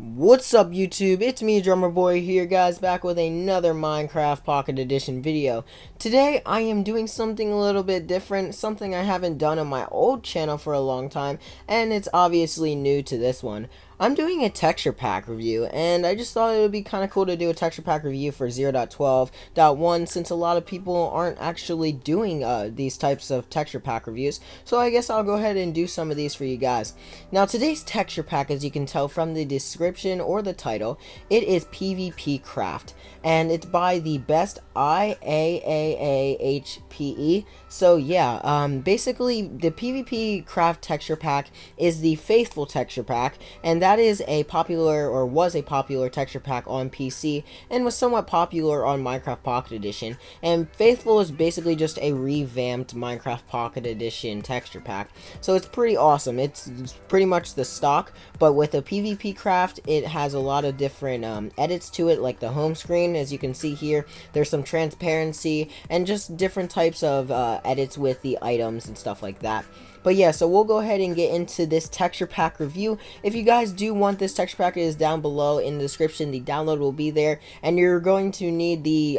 What's up YouTube? It's me, Drummer Boy here, guys, back with another Minecraft Pocket Edition video. Today I am doing something a little bit different, something I haven't done on my old channel for a long time, and it's obviously new to this one. I'm doing a texture pack review, and I just thought it would be kind of cool to do a texture pack review for 0.12.1 since a lot of people aren't actually doing these types of texture pack reviews, so I guess I'll go ahead and do some of these for you guys. Now today's texture pack, as you can tell from the description or the title, it is PvP Craft, and it's by the best IAAAHPE. So yeah, basically the PvP Craft texture pack is the Faithful texture pack, and that is a popular, or was a popular texture pack on PC and was somewhat popular on Minecraft Pocket Edition. And Faithful is basically just a revamped Minecraft Pocket Edition texture pack, so it's pretty awesome. It's pretty much the stock, but with a PvP Craft it has a lot of different edits to it, like the home screen. As you can see here, there's some transparency and just different types of edits with the items and stuff like that. But yeah, so we'll go ahead and get into this texture pack review. If you guys do want this texture pack, it is down below in the description. The download will be there, and you're going to need the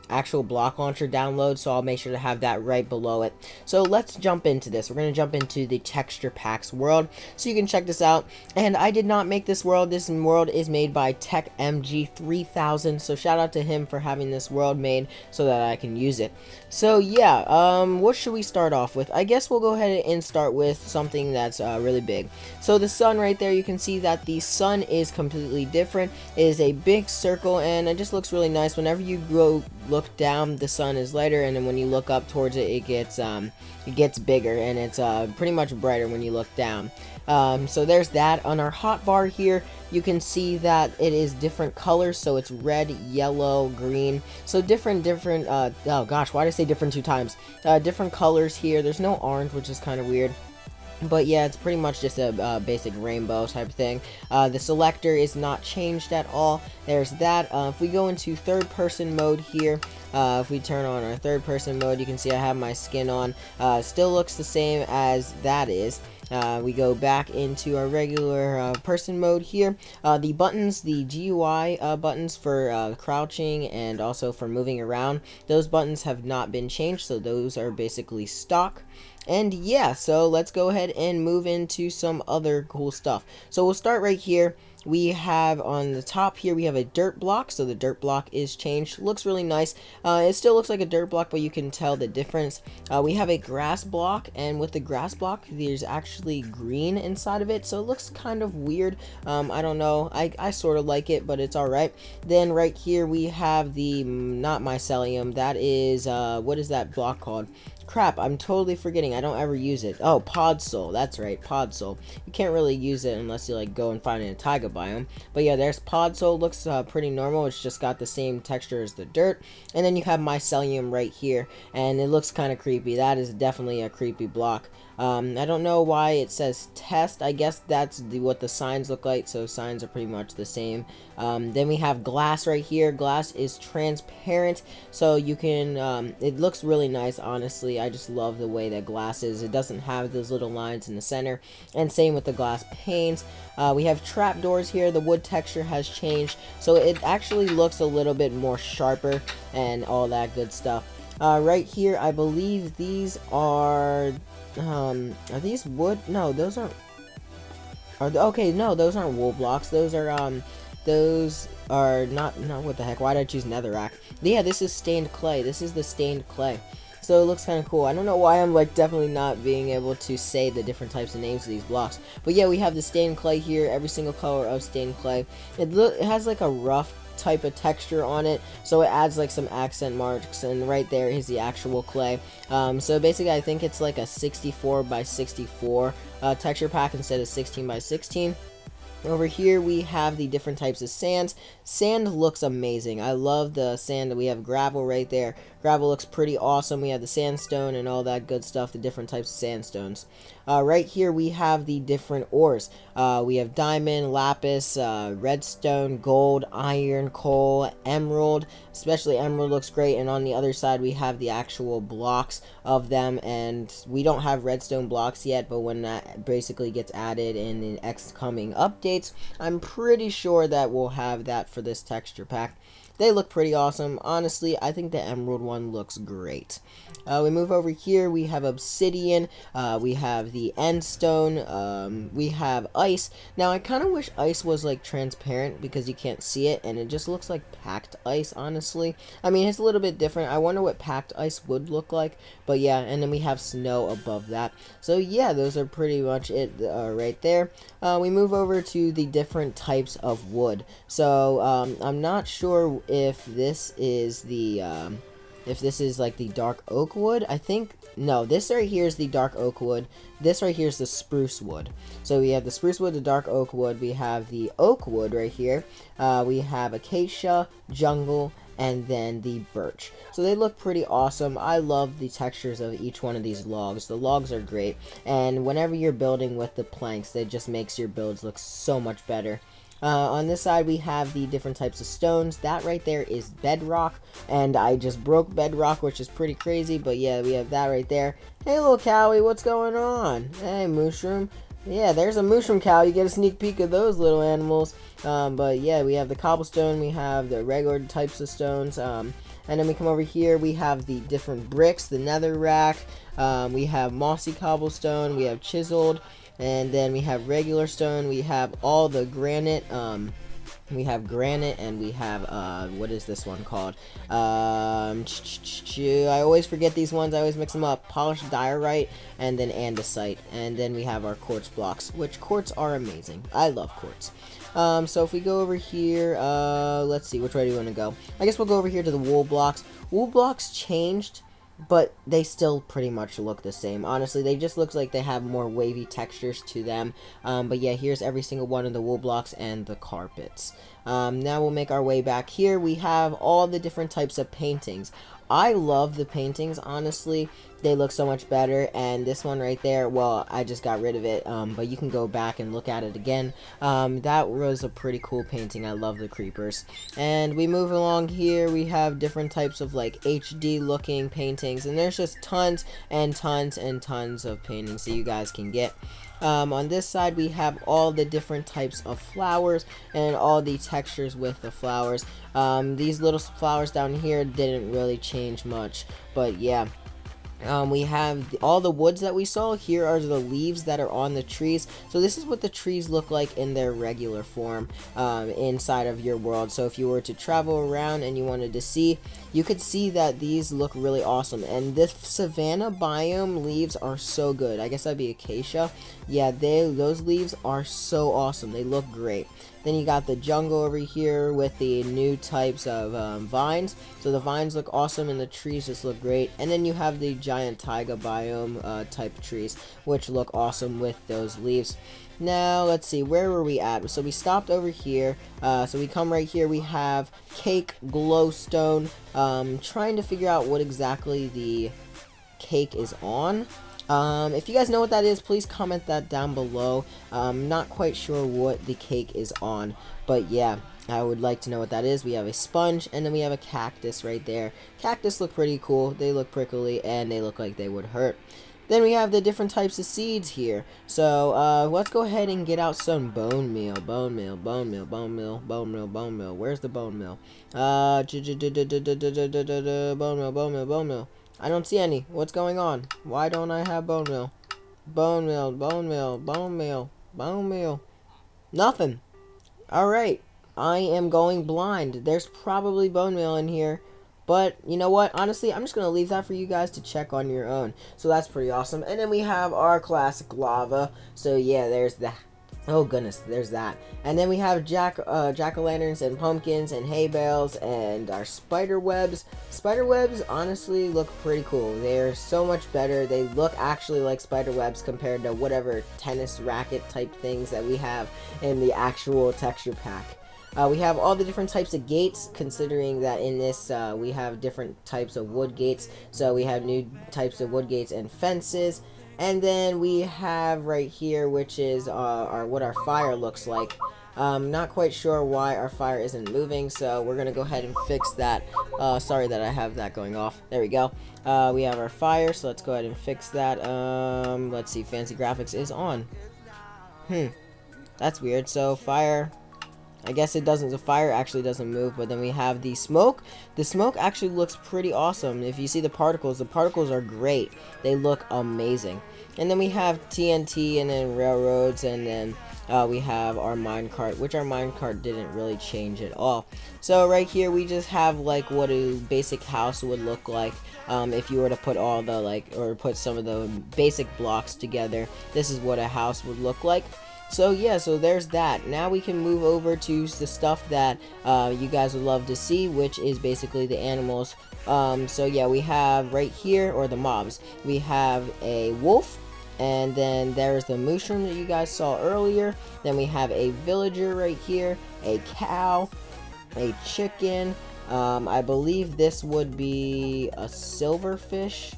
actual block launcher download, so I'll make sure to have that right below it. So let's jump into this. We're going to jump into the texture packs world, so you can check this out. And I did not make this world. This world is made by TechMG3000, so shout out to him for having this world made so that I can use it. So yeah, what should we start off with? I guess we'll go ahead and start with something that's really big. So the sun right there, you can see that the sun is completely different. It is a big circle, and it just looks really nice. Whenever you go look down, the sun is lighter, and then when you look up towards it, it gets bigger, and it's pretty much brighter when you look down. So there's that. On our hotbar here, you can see that it is different colors, so it's red, yellow, green, so different oh gosh, why did I say different two times? Different colors here. There's no orange, which is kind of weird. But yeah, it's pretty much just a basic rainbow type of thing. The selector is not changed at all. There's that. If we go into third person mode here, if we turn on our third person mode, you can see I have my skin on. Still looks the same as that is. We go back into our regular person mode here. The buttons, the GUI buttons for crouching and also for moving around, those buttons have not been changed, so those are basically stock. And yeah, so let's go ahead and move into some other cool stuff. So we'll start right here. We have on the top here, we have a dirt block, so the dirt block is changed. Looks really nice. It still looks like a dirt block, but you can tell the difference. We have a grass block, and with the grass block, there's actually green inside of it, so it looks kind of weird. I don't know. I sort of like it, but it's alright. Then right here, we have the, not mycelium, that is, what is that block called? Crap, I'm totally forgetting. I don't ever use it. Oh, pod soul. That's right, pod soul. You can't really use it unless you like go and find it in a taiga biome. But yeah, there's pod soul. Looks pretty normal. It's just got the same texture as the dirt. And then you have mycelium right here, and it looks kind of creepy. That is definitely a creepy block. I don't know why it says test. I guess that's what the signs look like, so signs are pretty much the same. Then we have glass right here. Glass is transparent, so you can, it looks really nice, honestly. I just love the way that glass is. It doesn't have those little lines in the center, and same with the glass panes. We have trapdoors here. The wood texture has changed, so it actually looks a little bit more sharper and all that good stuff. Right here, I believe these are these wood? No, those aren't. Okay, no, those aren't wool blocks. Those are not, what the heck, why did I choose netherrack? Yeah, this is stained clay. This is the stained clay. So it looks kind of cool. I don't know why I'm like definitely not being able to say the different types of names of these blocks. But yeah, we have the stained clay here, every single color of stained clay. It has like a rough type of texture on it, so it adds like some accent marks, and right there is the actual clay. So basically I think it's like a 64 by 64 texture pack instead of 16 by 16. Over here we have the different types of sands. Sand looks amazing. I love the sand. We have gravel right there, Gravel looks pretty awesome. We have the sandstone and all that good stuff, the different types of sandstones. Right here we have the different ores. We have diamond, lapis, redstone, gold, iron, coal, emerald. Especially emerald looks great, and on the other side we have the actual blocks of them, and we don't have redstone blocks yet, but when that basically gets added in the coming updates, I'm pretty sure that we'll have that for this texture pack. They look pretty awesome. Honestly, I think the emerald one looks great. We move over here. We have obsidian. We have the end stone. We have ice. Now, I kind of wish ice was like transparent because you can't see it, and it just looks like packed ice, honestly. I mean, it's a little bit different. I wonder what packed ice would look like. But yeah, and then we have snow above that. So yeah, those are pretty much it right there. We move over to the different types of wood. So I'm not sure if this is the like the dark oak wood. I think no, this right here is the dark oak wood. This right here is the spruce wood. So we have the spruce wood, the dark oak wood. We have the oak wood right here. We have acacia, jungle, and then the birch. So they look pretty awesome. I love the textures of each one of these logs. The logs are great, and whenever you're building with the planks, it just makes your builds look so much better. On this side, we have the different types of stones. That right there is bedrock, and I just broke bedrock, which is pretty crazy, but yeah, we have that right there. Hey, little cowie, what's going on? Hey, mushroom. Yeah, there's a mushroom cow. You get a sneak peek of those little animals. But yeah, we have the cobblestone. We have the regular types of stones. And then we come over here. We have the different bricks, the netherrack. We have mossy cobblestone. We have chiseled. And then we have regular stone. We have all the granite. We have granite, and we have what is this one called? I always forget these ones. I always mix them up. Polished diorite, and then andesite, and then we have our quartz blocks, which quartz are amazing. I love quartz. So if we go over here, let's see, which way do you want to go? I guess we'll go over here to the wool blocks. Wool blocks changed, but they still pretty much look the same. Honestly, they just look like they have more wavy textures to them. But yeah, here's every single one of the wool blocks and the carpets. Now we'll make our way back here. We have all the different types of paintings. I love the paintings, honestly. They look so much better, and this one right there, well, I just got rid of it, but you can go back and look at it again. That was a pretty cool painting. I love the creepers. And we move along here. We have different types of like HD looking paintings, and there's just tons and tons and tons of paintings that you guys can get. On this side, we have all the different types of flowers and all the textures with the flowers. These little flowers down here didn't really change much, but yeah. We have all the woods that we saw. Here are the leaves that are on the trees. So this is what the trees look like in their regular form inside of your world. So if you were to travel around and you wanted to see, you could see that these look really awesome. And this savanna biome leaves are so good. I guess that'd be acacia. Yeah, those leaves are so awesome. They look great. Then you got the jungle over here with the new types of vines. So the vines look awesome and the trees just look great. And then you have the giant taiga biome type trees, which look awesome with those leaves. Now, let's see, where were we at? So we stopped over here. So we come right here. We have cake, glowstone. Trying to figure out what exactly the cake is on. If you guys know what that is, please comment that down below. I'm not quite sure what the cake is on, but yeah, I would like to know what that is. We have a sponge, and then we have a cactus right there. Cactus look pretty cool. They look prickly, and they look like they would hurt. Then we have the different types of seeds here. So, let's go ahead and get out some bone meal. Bone meal, bone meal, bone meal, bone meal, bone meal. Where's the bone meal? Bone meal, bone meal, bone meal. I don't see any. What's going on? Why don't I have bone meal? Bone meal, bone meal, bone meal, bone meal. Nothing. Alright. I am going blind. There's probably bone meal in here. But, you know what? Honestly, I'm just going to leave that for you guys to check on your own. So that's pretty awesome. And then we have our classic lava. So yeah, there's that. Oh goodness, there's that. And then we have jack-o'-lanterns and pumpkins and hay bales and our spider webs. Spider webs honestly look pretty cool. They're so much better. They look actually like spider webs compared to whatever tennis racket type things that we have in the actual texture pack. We have all the different types of gates, considering that in this we have different types of wood gates. So we have new types of wood gates and fences. And then we have right here, which is our what our fire looks like. Not quite sure why our fire isn't moving, so we're gonna go ahead and fix that. Sorry that I have that going off. There we go. We have our fire, so let's go ahead and fix that. Let's see, fancy graphics is on. That's weird. So fire, I guess it doesn't, the fire actually doesn't move, but then we have the smoke. The smoke actually looks pretty awesome. If you see the particles are great. They look amazing. And then we have TNT, and then railroads, and then we have our minecart, which our minecart didn't really change at all. So right here we just have like what a basic house would look like if you were to put all the or put some of the basic blocks together. This is what a house would look like. So yeah, so there's that. Now we can move over to the stuff that you guys would love to see, which is basically the animals. So yeah, we have right here, or the mobs, we have a wolf, and then there's the mushroom that you guys saw earlier. Then we have a villager right here, a cow, a chicken. I believe this would be a silverfish.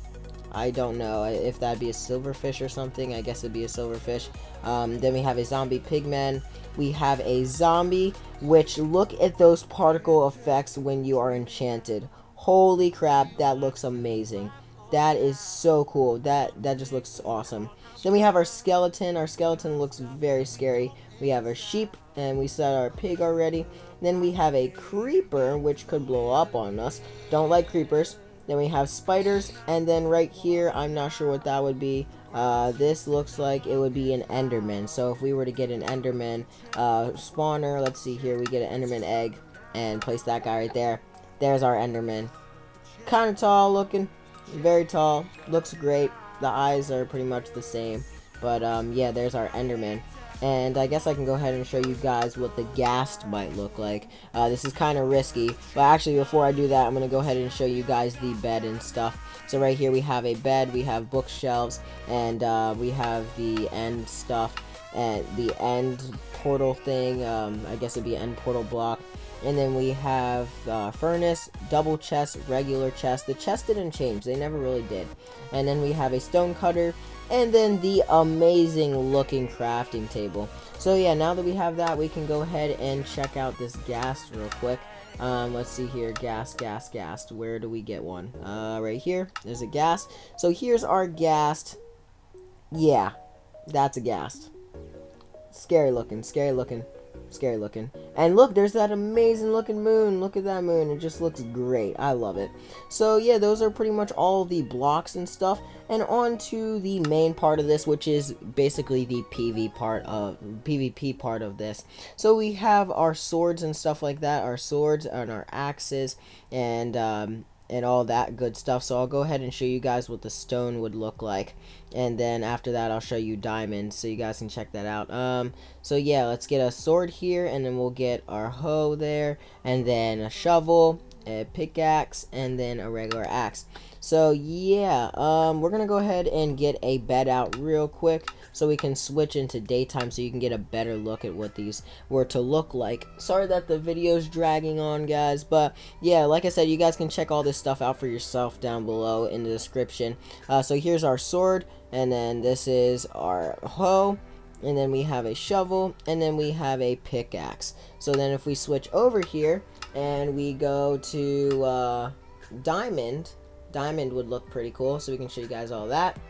I don't know if that'd be a silverfish or something. I guess it'd be a silverfish. Then we have a zombie pigman. We have a zombie, which look at those particle effects when you are enchanted. Holy crap, that looks amazing. That is so cool. That just looks awesome. Then we have our skeleton. Our skeleton looks very scary. We have our sheep, and we saw our pig already. Then we have a creeper, which could blow up on us. Don't like creepers. Then we have spiders, and then right here, I'm not sure what that would be. This looks like it would be an enderman. So if we were to get an enderman spawner, let's see here, we get an enderman egg and place that guy right there. There's our enderman. Kind of tall looking, very tall, looks great. The eyes are pretty much the same, but yeah, there's our enderman. And I guess I can go ahead and show you guys what the ghast might look like. This is kind of risky, but actually before I do that, I'm going to go ahead and show you guys the bed and stuff. So right here we have a bed, we have bookshelves, and we have the end stuff, and the end portal thing, I guess it'd be an end portal block. And then we have furnace, double chest, regular chest. The chest didn't change, they never really did. And then we have a stone cutter, and then the amazing looking crafting table. So yeah, now that we have that, we can go ahead and check out this ghast real quick. Let's see here, ghast. Where do we get one? Right here, there's a ghast. So here's our ghast. Yeah, that's a ghast. Scary looking. And look, there's that amazing looking moon. Look at that moon. It just looks great. I love it. So yeah, those are pretty much all the blocks and stuff. And on to the main part of this, which is basically the PvP part of this. So we have our swords and stuff like that. Our swords and our axes and all that good stuff. So I'll go ahead and show you guys what the stone would look like, and then after that I'll show you diamonds, so you guys can check that out. So yeah, let's get a sword here, and then we'll get our hoe there, and then a shovel, a pickaxe, and then a regular axe. So yeah, we're gonna go ahead and get a bed out real quick so we can switch into daytime, so you can get a better look at what these were to look like. Sorry that the video's dragging on, guys, but yeah, like I said, you guys can check all this stuff out for yourself down below in the description. So here's our sword, and then this is our hoe, and then we have a shovel, and then we have a pickaxe. So then if we switch over here and we go to diamond would look pretty cool, so we can show you guys all that.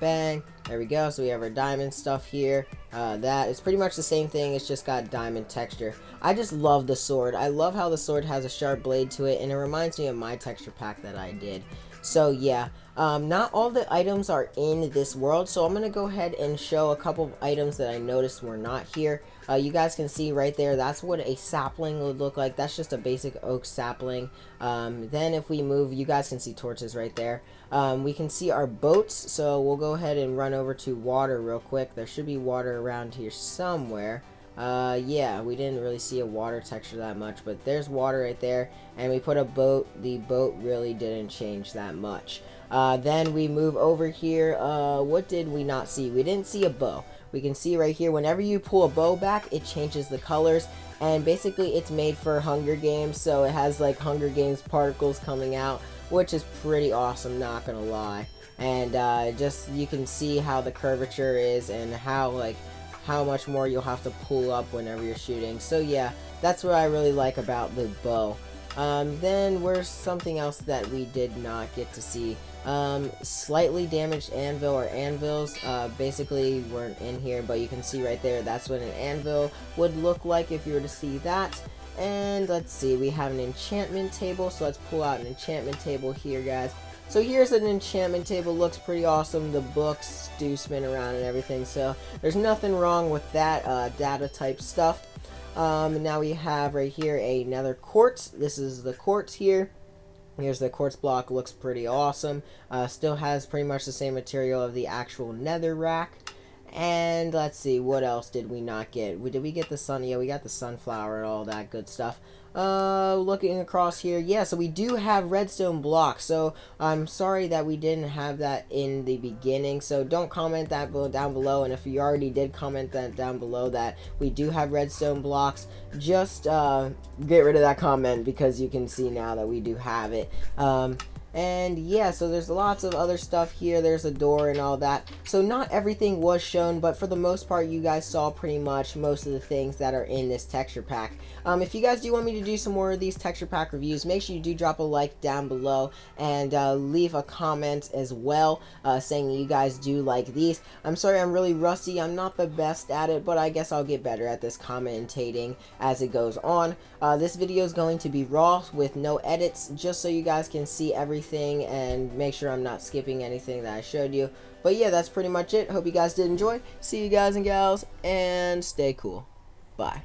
Bang, there we go. So we have our diamond stuff here. That is pretty much the same thing, it's just got diamond texture. I just love the sword. I love how the sword has a sharp blade to it, and it reminds me of my texture pack that I did. So yeah, not all the items are in this world, so I'm gonna go ahead and show a couple of items that I noticed were not here. You guys can see right there, that's what a sapling would look like. That's just a basic oak sapling. Then if we move, you guys can see torches right there. We can see our boats, so we'll go ahead and run over to water real quick. There should be water around here somewhere. Yeah, we didn't really see a water texture that much, but there's water right there, and we put a boat. The boat really didn't change that much. Then we move over here. What did we not see? We didn't see a bow. We can see right here, whenever you pull a bow back, it changes the colors, and basically it's made for Hunger Games, so it has like Hunger Games particles coming out, which is pretty awesome, not gonna lie. And just you can see how the curvature is and how much more you'll have to pull up whenever you're shooting. So yeah, that's what I really like about the bow. Then where's something else that we did not get to see? Slightly damaged anvil or anvils, basically weren't in here, but you can see right there, that's what an anvil would look like if you were to see that. And let's see, we have an enchantment table, so let's pull out an enchantment table here, guys. So here's an enchantment table, looks pretty awesome. The books do spin around and everything, so there's nothing wrong with that data type stuff. Now we have right here a nether quartz. This is the quartz here. Here's the quartz block, looks pretty awesome. Still has pretty much the same material of the actual nether rack. And let's see, what else did we not get? Did we get the sun? Yeah, we got the sunflower and all that good stuff. Looking across here, yeah, so we do have redstone blocks, so I'm sorry that we didn't have that in the beginning, so don't comment that down below, and if you already did comment that down below that we do have redstone blocks, just get rid of that comment, because you can see now that we do have it. And yeah, so there's lots of other stuff here. There's a door and all that. So not everything was shown, but for the most part, you guys saw pretty much most of the things that are in this texture pack. If you guys do want me to do some more of these texture pack reviews, make sure you do drop a like down below and leave a comment as well, saying you guys do like these. I'm sorry, I'm really rusty. I'm not the best at it, but I guess I'll get better at this commentating as it goes on. This video is going to be raw with no edits, just so you guys can see everything and make sure I'm not skipping anything that I showed you. But yeah, that's pretty much it. Hope you guys did enjoy. See you guys and gals, and stay cool. Bye.